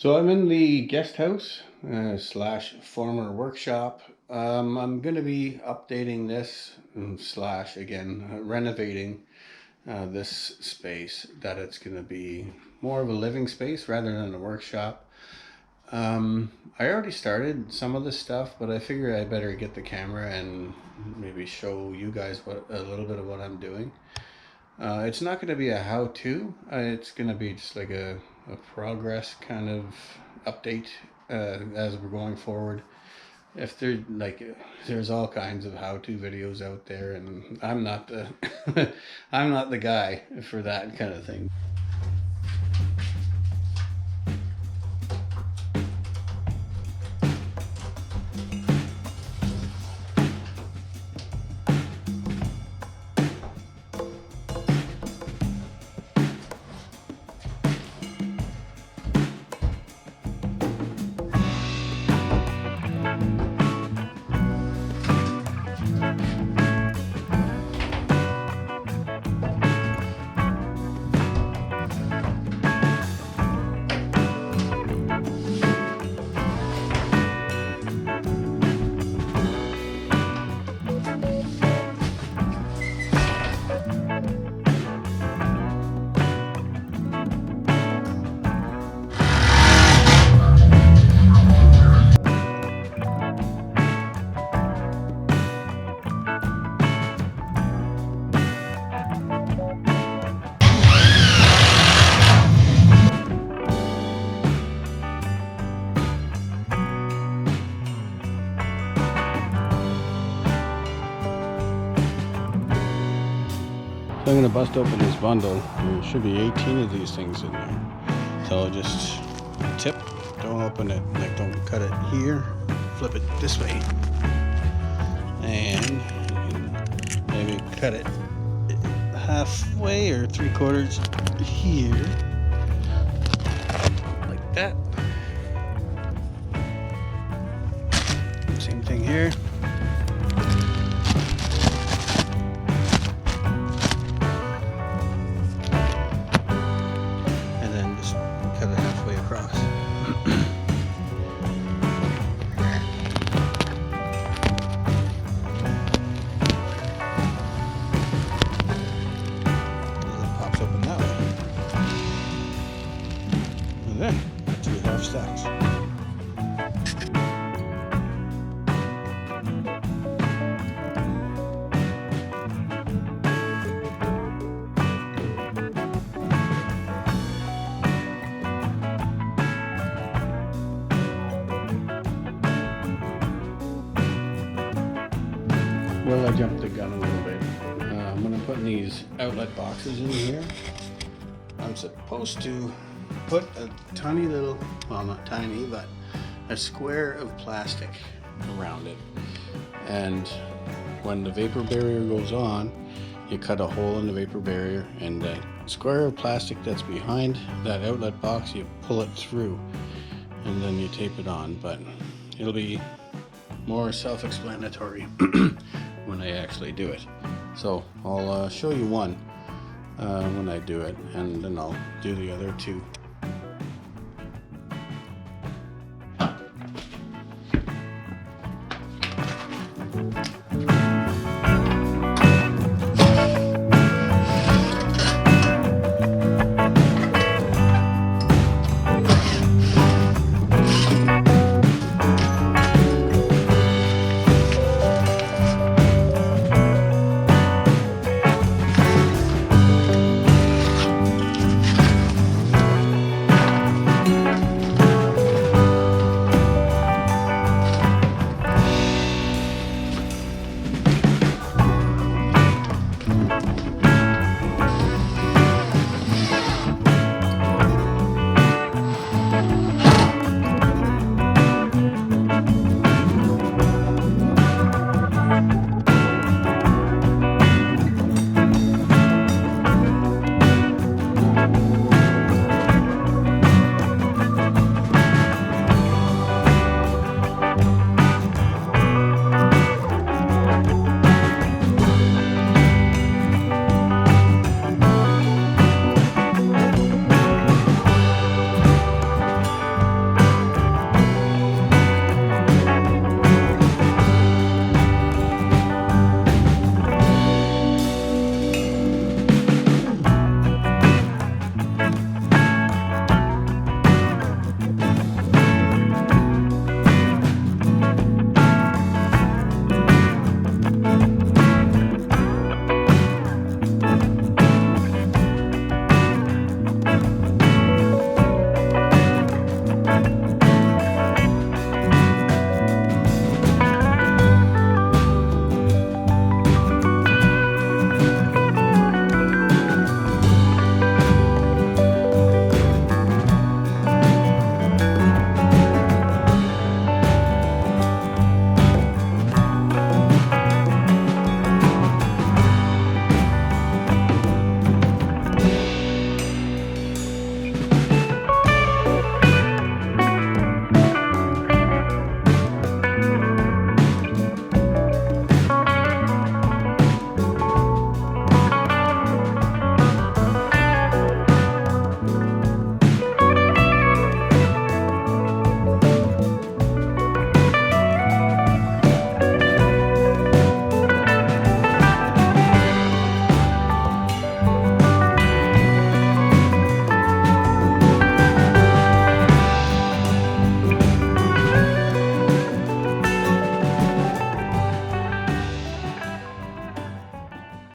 So I'm in the guest house slash former workshop. I'm going to be updating this slash again renovating this space, that it's going to be more of a living space rather than a workshop. I already started some of this stuff, but I figure I better get the camera and maybe show you guys a little bit of what I'm doing. It's not going to be a how-to. It's going to be just like a progress kind of update as we're going forward. If there's all kinds of how-to videos out there, and I'm not the I'm not the guy for that kind of thing. So I'm going to bust open this bundle. There should be 18 of these things in there. So just tip, don't open it, like don't cut it here, flip it this way, and maybe cut it halfway or 3/4 here, like that. Same thing here. Cut it halfway across. And it pops open that way. And then 2.5 stacks. Well, I jumped the gun a little bit. When I'm putting these outlet boxes in here, I'm supposed to put a tiny little, well, not tiny, but a square of plastic around it. And when the vapor barrier goes on, you cut a hole in the vapor barrier, and the square of plastic that's behind that outlet box, you pull it through, and then you tape it on. But it'll be more self-explanatory when I actually do it. So I'll show you one when I do it, and then I'll do the other two